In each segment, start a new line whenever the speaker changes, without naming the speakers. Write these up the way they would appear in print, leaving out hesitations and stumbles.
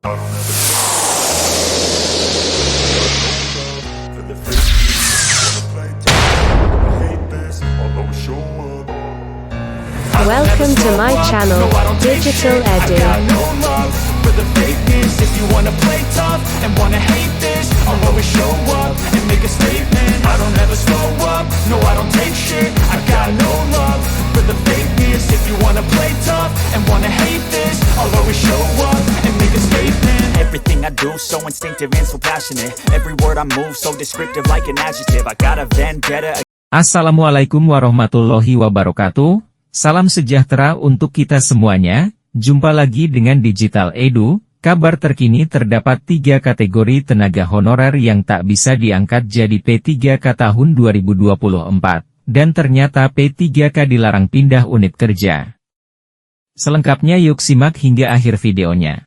Welcome to my channel, Digital Edu.
For the fakeness, if you wanna play tough and wanna hate this, I'll always show up and make a statement. I don't ever slow up, no I don't take shit. I got no love for the fakeness. If you wanna play tough and wanna hate this, I'll always show up and make a statement. Everything I do so instinctive and so passionate. Every word I move so descriptive like an adjective. I got a vendetta.
Assalamualaikum warahmatullahi wabarakatuh. Salam sejahtera untuk kita semuanya. Jumpa lagi dengan Digital Edu. Kabar terkini terdapat 3 kategori tenaga honorer yang tak bisa diangkat jadi P3K tahun 2024. Dan ternyata P3K dilarang pindah unit kerja. Selengkapnya yuk simak hingga akhir videonya.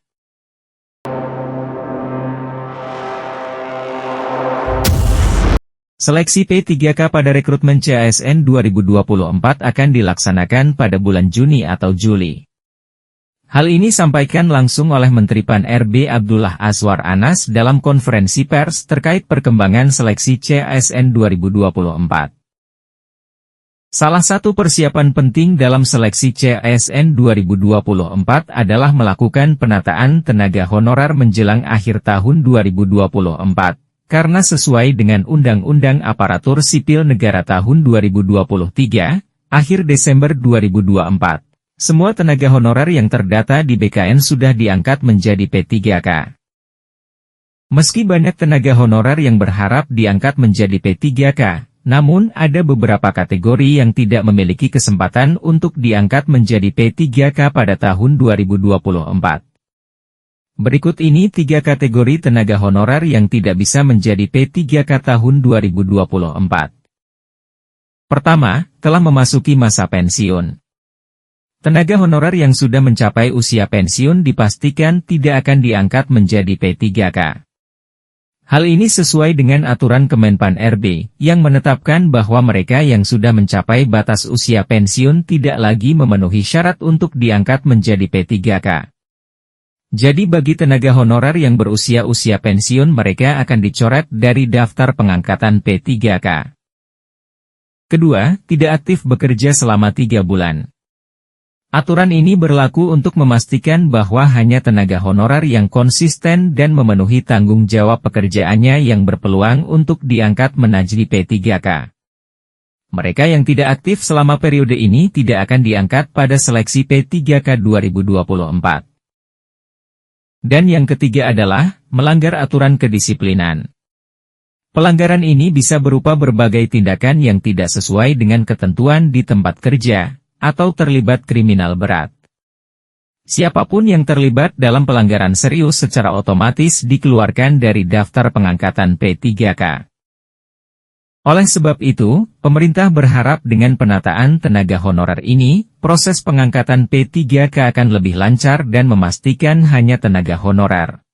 Seleksi P3K pada rekrutmen CASN 2024 akan dilaksanakan pada bulan Juni atau Juli. Hal ini sampaikan langsung oleh Menteri Pan-RB Abdullah Azwar Anas dalam konferensi pers terkait perkembangan seleksi CASN 2024. Salah satu persiapan penting dalam seleksi CASN 2024 adalah melakukan penataan tenaga honorer menjelang akhir tahun 2024. Karena sesuai dengan Undang-Undang Aparatur Sipil Negara tahun 2023, akhir Desember 2024, semua tenaga honorer yang terdata di BKN sudah diangkat menjadi P3K. Meski banyak tenaga honorer yang berharap diangkat menjadi P3K, namun ada beberapa kategori yang tidak memiliki kesempatan untuk diangkat menjadi P3K pada tahun 2024. Berikut ini 3 kategori tenaga honorer yang tidak bisa menjadi P3K tahun 2024. Pertama, telah memasuki masa pensiun. Tenaga honorer yang sudah mencapai usia pensiun dipastikan tidak akan diangkat menjadi P3K. Hal ini sesuai dengan aturan Kemenpan RB, yang menetapkan bahwa mereka yang sudah mencapai batas usia pensiun tidak lagi memenuhi syarat untuk diangkat menjadi P3K. Jadi bagi tenaga honorer yang berusia pensiun mereka akan dicoret dari daftar pengangkatan P3K. Kedua, tidak aktif bekerja selama 3 bulan. Aturan ini berlaku untuk memastikan bahwa hanya tenaga honorer yang konsisten dan memenuhi tanggung jawab pekerjaannya yang berpeluang untuk diangkat menjadi P3K. Mereka yang tidak aktif selama periode ini tidak akan diangkat pada seleksi P3K 2024. Dan yang ketiga adalah, melanggar aturan kedisiplinan. Pelanggaran ini bisa berupa berbagai tindakan yang tidak sesuai dengan ketentuan di tempat kerja, atau terlibat kriminal berat. Siapapun yang terlibat dalam pelanggaran serius secara otomatis dikeluarkan dari daftar pengangkatan P3K. Oleh sebab itu, pemerintah berharap dengan penataan tenaga honorer ini, proses pengangkatan P3K akan lebih lancar dan memastikan hanya tenaga honorer.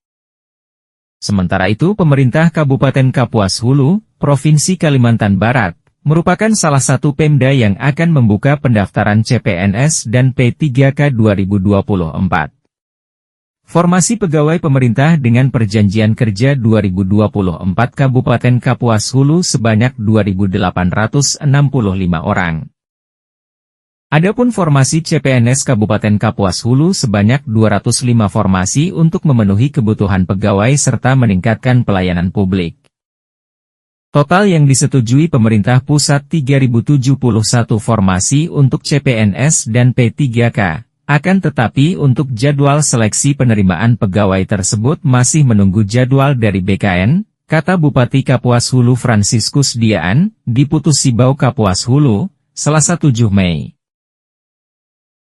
Sementara itu pemerintah Kabupaten Kapuas Hulu, Provinsi Kalimantan Barat, merupakan salah satu Pemda yang akan membuka pendaftaran CPNS dan P3K 2024. Formasi pegawai pemerintah dengan perjanjian kerja 2024 Kabupaten Kapuas Hulu sebanyak 2.865 orang. Adapun formasi CPNS Kabupaten Kapuas Hulu sebanyak 205 formasi untuk memenuhi kebutuhan pegawai serta meningkatkan pelayanan publik. Total yang disetujui pemerintah pusat 3.071 formasi untuk CPNS dan P3K. Akan tetapi untuk jadwal seleksi penerimaan pegawai tersebut masih menunggu jadwal dari BKN, kata Bupati Kapuas Hulu Franciscus Diaan, di Putus Sibau Kapuas Hulu, Selasa 7 Mei.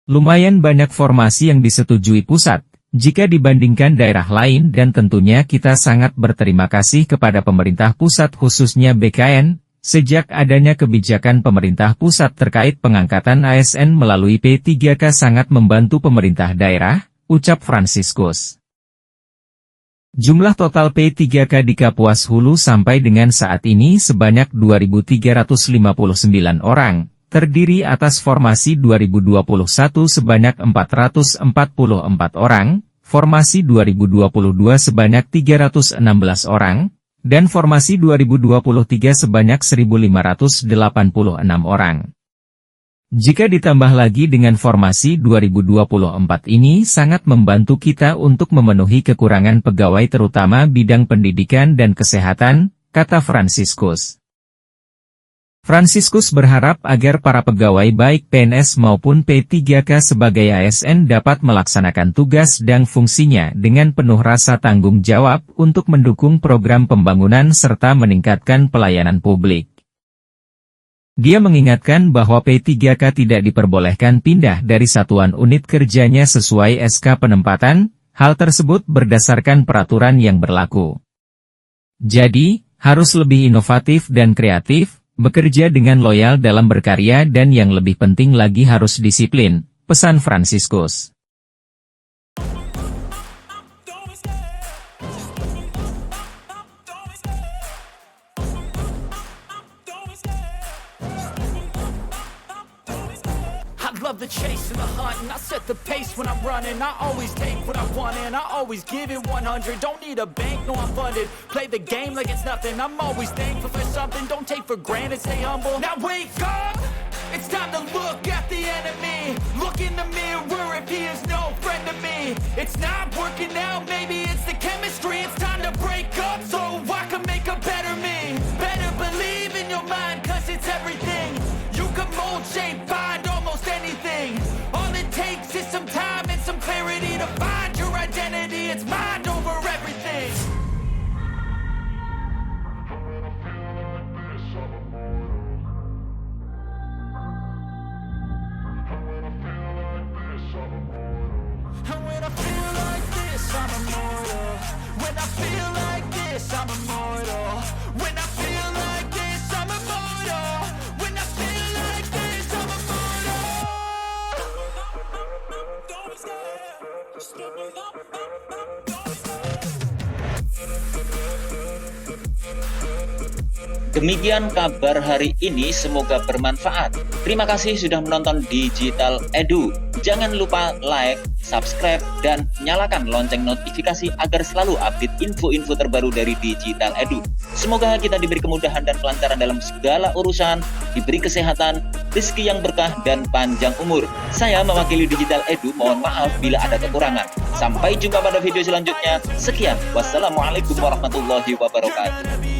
Lumayan banyak formasi yang disetujui pusat, jika dibandingkan daerah lain dan tentunya kita sangat berterima kasih kepada pemerintah pusat khususnya BKN, sejak adanya kebijakan pemerintah pusat terkait pengangkatan ASN melalui P3K sangat membantu pemerintah daerah, ucap Franciscus. Jumlah total P3K di Kapuas Hulu sampai dengan saat ini sebanyak 2.359 orang, terdiri atas formasi 2021 sebanyak 444 orang, formasi 2022 sebanyak 316 orang, dan formasi 2023 sebanyak 1.586 orang. Jika ditambah lagi dengan formasi 2024 ini sangat membantu kita untuk memenuhi kekurangan pegawai terutama bidang pendidikan dan kesehatan, kata Fransiskus. Fransiskus berharap agar para pegawai baik PNS maupun P3K sebagai ASN dapat melaksanakan tugas dan fungsinya dengan penuh rasa tanggung jawab untuk mendukung program pembangunan serta meningkatkan pelayanan publik. Dia mengingatkan bahwa P3K tidak diperbolehkan pindah dari satuan unit kerjanya sesuai SK penempatan, hal tersebut berdasarkan peraturan yang berlaku. Jadi, harus lebih inovatif dan kreatif, bekerja dengan loyal dalam berkarya dan yang lebih penting lagi harus disiplin, pesan Fransiskus.
Love the chase and the hunt, and I set the pace when I'm running. I always take what I want and I always give it 100. Don't need a bank, no I'm funded. Play the game like it's nothing. I'm always thankful for something. Don't take for granted, stay humble. Now wake up, it's time to look at the enemy. Look in the mirror if he is no friend to me. It's not working out, maybe it's the chemistry. It's time to break up so I can make a better me. Better believe in your mind, cause it's everything. You can mold, shape, find almost anything. All it takes is some time and some clarity to find your identity. It's mind over everything. And when I feel like this, I'm immortal. When I feel like this, I'm immortal. When I feel like this, I'm immortal. When I feel like this, I'm immortal. Don't be scared. Just give me up.
Demikian kabar hari ini, semoga bermanfaat. Terima kasih sudah menonton Digital Edu. Jangan lupa like, subscribe, dan nyalakan lonceng notifikasi agar selalu update info-info terbaru dari Digital Edu. Semoga kita diberi kemudahan dan kelancaran dalam segala urusan, diberi kesehatan, rezeki yang berkah, dan panjang umur. Saya mewakili Digital Edu, mohon maaf bila ada kekurangan. Sampai jumpa pada video selanjutnya. Sekian, wassalamualaikum warahmatullahi wabarakatuh.